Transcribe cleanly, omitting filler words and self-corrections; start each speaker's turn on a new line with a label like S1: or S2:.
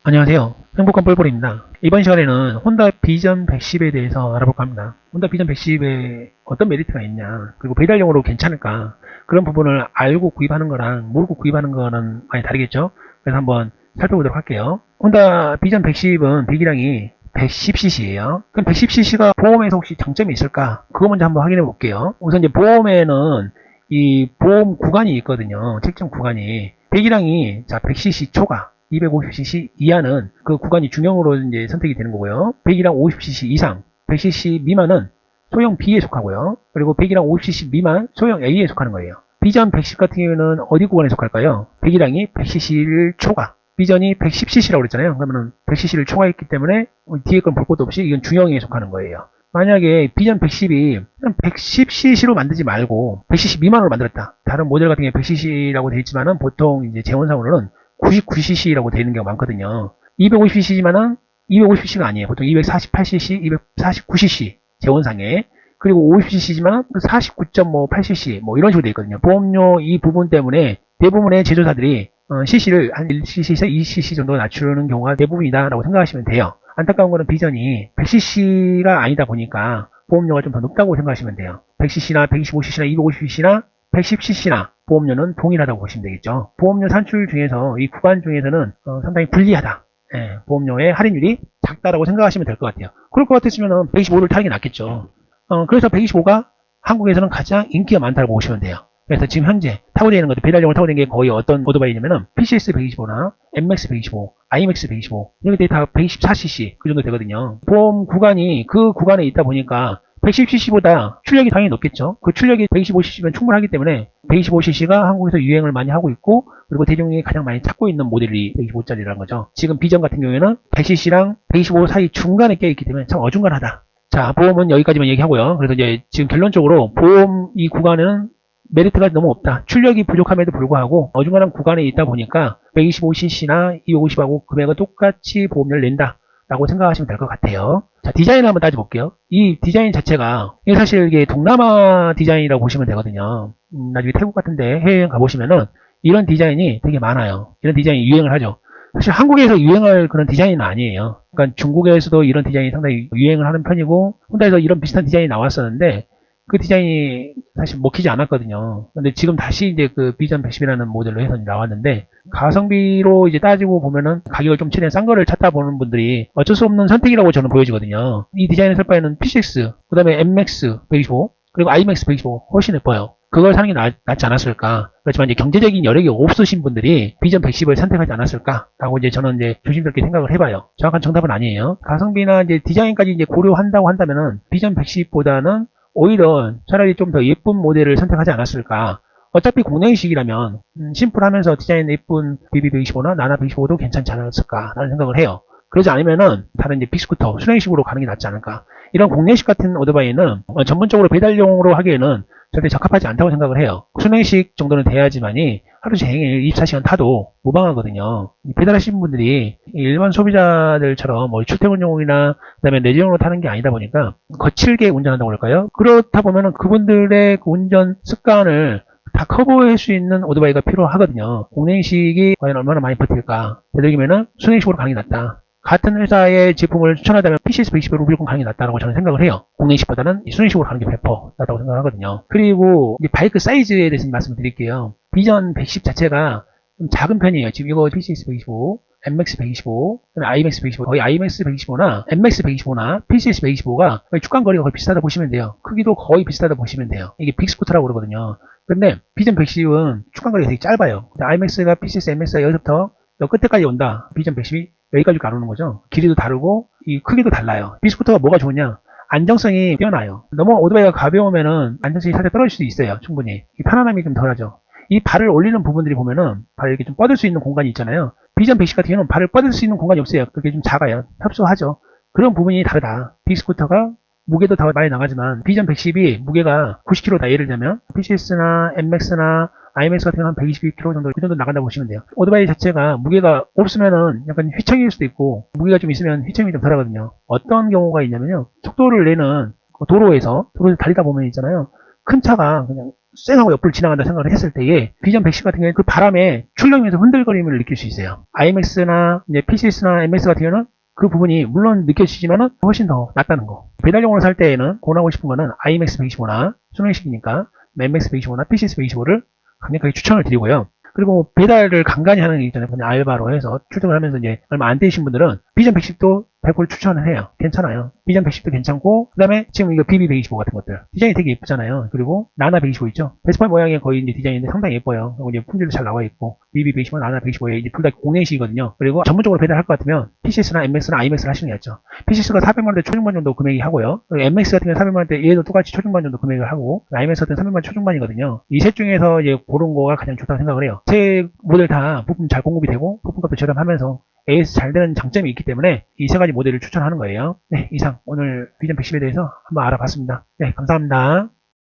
S1: 안녕하세요. 행복한 뻘뻘입니다. 이번 시간에는 혼다 비전 110에 대해서 알아볼까 합니다. 혼다 비전 110에 어떤 메리트가 있냐, 그리고 배달용으로 괜찮을까, 그런 부분을 알고 구입하는 거랑 모르고 구입하는 거는 많이 다르겠죠. 그래서 한번 살펴보도록 할게요. 혼다 비전 110은 배기량이 110cc예요. 그럼 110cc가 보험에서 혹시 장점이 있을까? 그거 먼저 한번 확인해 볼게요. 우선 이제 보험에는 이 보험 구간이 있거든요. 책정 구간이. 배기량이 자 100cc 초과 250cc 이하는 그 구간이 중형으로 이제 선택이 되는 거고요. 100이랑 50cc 이상, 100cc 미만은 소형 B에 속하고요. 그리고 100이랑 50cc 미만 소형 A에 속하는 거예요. 비전 110 같은 경우에는 어디 구간에 속할까요? 배기량이 100cc를 초과. 비전이 110cc라고 그랬잖아요. 그러면 100cc를 초과했기 때문에 뒤에 건 볼 것도 없이 이건 중형에 속하는 거예요. 만약에 비전 110이 110cc로 만들지 말고 100cc 미만으로 만들었다. 다른 모델 같은 경우에 100cc라고 되어 있지만은 보통 이제 재원상으로는 99cc라고 되어 있는 경우가 많거든요. 250cc지만은 250cc가 아니에요. 보통 248cc, 249cc 재원상에. 그리고 50cc지만 49.8cc 뭐 이런 식으로 되어 있거든요. 보험료 이 부분 때문에 대부분의 제조사들이 cc를 한 1cc에서 2cc 정도 낮추는 경우가 대부분이다라고 생각하시면 돼요. 안타까운 거는 비전이 100cc가 아니다 보니까 보험료가 좀 더 높다고 생각하시면 돼요. 100cc나 125cc나 250cc나 110cc나 보험료는 동일하다고 보시면 되겠죠. 보험료 산출 중에서 이 구간 중에서는 상당히 불리하다. 예, 보험료의 할인율이 작다라고 생각하시면 될 것 같아요. 그럴 것 같았으면 125를 타는 게 낫겠죠. 그래서 125가 한국에서는 가장 인기가 많다고 보시면 돼요. 그래서 지금 현재 타고 다니는 것도 배달용을 타고 다니는 게 거의 어떤 오토바이냐면은 PCS 125나 MX 125, IMX 125 이렇게 다 124cc 그 정도 되거든요. 보험 구간이 그 구간에 있다 보니까 110cc보다 출력이 당연히 높겠죠. 그 출력이 125cc면 충분하기 때문에 125cc가 한국에서 유행을 많이 하고 있고 그리고 대중이 가장 많이 찾고 있는 모델이 125짜리라는 거죠. 지금 비전 같은 경우에는 100cc랑 125 사이 중간에 껴있기 때문에 참 어중간하다. 자, 보험은 여기까지만 얘기하고요. 그래서 이제 지금 결론적으로 보험 이 구간에는 메리트가 너무 없다. 출력이 부족함에도 불구하고 어중간한 구간에 있다 보니까 125cc나 250하고 금액은 똑같이 보험료를 낸다. 라고 생각하시면 될 것 같아요. 자, 디자인을 한번 따져볼게요. 이 디자인 자체가 사실 이게 동남아 디자인이라고 보시면 되거든요. 나중에 태국 같은데 해외여행 가보시면은 이런 디자인이 되게 많아요. 이런 디자인이 유행을 하죠. 사실 한국에서 유행할 그런 디자인은 아니에요. 그러니까 중국에서도 이런 디자인이 상당히 유행을 하는 편이고 혼다에서 이런 비슷한 디자인이 나왔었는데 그 디자인이 사실 먹히지 않았거든요. 근데 지금 다시 이제 그 비전 110이라는 모델로 해서 나왔는데 가성비로 이제 따지고 보면은 가격을 좀 최대한 싼 거를 찾다 보는 분들이 어쩔 수 없는 선택이라고 저는 보여지거든요. 이 디자인을 살 바에는 PCX, 그 다음에 MX 125, 그리고 IMAX 125 훨씬 예뻐요. 그걸 사는 게 낫지 않았을까. 그렇지만 이제 경제적인 여력이 없으신 분들이 비전 110을 선택하지 않았을까라고 이제 저는 이제 조심스럽게 생각을 해봐요. 정확한 정답은 아니에요. 가성비나 이제 디자인까지 이제 고려한다고 한다면은 비전 110보다는 오히려 차라리 좀 더 예쁜 모델을 선택하지 않았을까. 어차피 국내식이라면 심플하면서 디자인 예쁜 BB125나 나나 125도 괜찮지 않았을까라는 생각을 해요. 그러지 않으면은 다른 이제 빅스쿠터, 순행식으로 가는 게 낫지 않을까. 이런 국내식 같은 오토바이는 전문적으로 배달용으로 하기에는 절대 적합하지 않다고 생각을 해요. 순행식 정도는 돼야지만이 하루 종일 24시간 타도 무방하거든요. 배달하시는 분들이 일반 소비자들처럼 뭐 출퇴근용이나 그다음에 내재용으로 타는 게 아니다 보니까 거칠게 운전한다고 그럴까요? 그렇다 보면은 그분들의 그 운전 습관을 다 커버할 수 있는 오토바이가 필요하거든요. 공랭식이 과연 얼마나 많이 버틸까? 되도록이면은 순행식으로 가는 게 낫다. 같은 회사의 제품을 추천하다면 PCS 120으로 무조건 가는 게 낫다고 저는 생각을 해요. 공랭식보다는 순행식으로 가는 게 100% 낫다고 생각하거든요. 그리고 바이크 사이즈에 대해서 말씀을 드릴게요. 비전 110 자체가 좀 작은 편이에요. 지금 이거 PCS 125, MX 125, IMAX 125, 거의 IMAX 125나 MX 125나 PCS 125가 거의 축간거리가 거의 비슷하다 보시면 돼요. 크기도 거의 비슷하다 보시면 돼요. 이게 빅스쿠터라고 그러거든요. 근데 비전 110은 축간거리가 되게 짧아요. IMAX가 PCS, MX가 여기서부터 여 끝에까지 온다. 비전 110이 여기까지 가르는 거죠. 길이도 다르고 이 크기도 달라요. 빅스쿠터가 뭐가 좋냐? 안정성이 뛰어나요. 너무 오토바이가 가벼우면은 안정성이 살짝 떨어질 수도 있어요. 충분히. 편안함이 좀 덜하죠. 이 발을 올리는 부분들이 보면은 발을 이렇게 좀 뻗을 수 있는 공간이 있잖아요. 비전 110 같은 경우는 발을 뻗을 수 있는 공간이 없어요. 그게 좀 작아요. 협소하죠. 그런 부분이 다르다. 빅스쿠터가 무게도 더 많이 나가지만 비전 110이 무게가 90kg다. 예를 들면 PCS나 MX나 IMAX 같은 경우는 한 122kg 정도 그 정도 나간다고 보시면 돼요. 오토바이 자체가 무게가 없으면은 약간 휘청일 수도 있고 무게가 좀 있으면 휘청이 좀 덜하거든요. 어떤 경우가 있냐면요. 속도를 내는 도로에서 달리다 보면 있잖아요. 큰 차가 그냥 쌩하고 옆으로 지나간다 생각을 했을 때에 비전 110 같은 경우에 그 바람에 출렁이면서 흔들거림을 느낄 수 있어요. IMAX나 이제 PCS나 MX 같은 경우는 그 부분이 물론 느껴지지만은 훨씬 더 낫다는 거. 배달용으로 살 때에는 권하고 싶은 거는 IMAX 125나 순행식이니까 MX 125나 PCS 125를 강력하게 추천을 드리고요. 그리고 배달을 간간히 하는 게 있잖아요. 그냥 알바로 해서 출퇴근을 하면서 이제 얼마 안 되신 분들은 비전 110도 100% 추천을 해요. 괜찮아요. 비전 110도 괜찮고, 그 다음에 지금 이거 BB 125 같은 것들. 디자인이 되게 예쁘잖아요. 그리고 나나 125 있죠? 베스파 모양의 거의 이제 디자인인데 상당히 예뻐요. 그리고 이제 품질도 잘 나와 있고, BB 125, 나나 125에 이제 둘 다 공내식이거든요. 그리고 전문적으로 배달할 것 같으면 PCS나 MX나 IMAX를 하시는 게 낫죠. PCS가 400만원대 초중반 정도 금액이 하고요. MX 같은 경우는 400만원대 얘도 똑같이 초중반 정도 금액을 하고, IMAX 같은 경우는 300만원 초중반이거든요. 이 셋 중에서 이제 고른 거가 가장 좋다고 생각을 해요. 세 모델 다 부품 잘 공급이 되고, 부품값도 저렴하면서 AS 잘 되는 장점이 있기 때문에 이 세 가지 모델을 추천하는 거예요. 네, 이상 오늘 비전 110에 대해서 한번 알아봤습니다. 네, 감사합니다.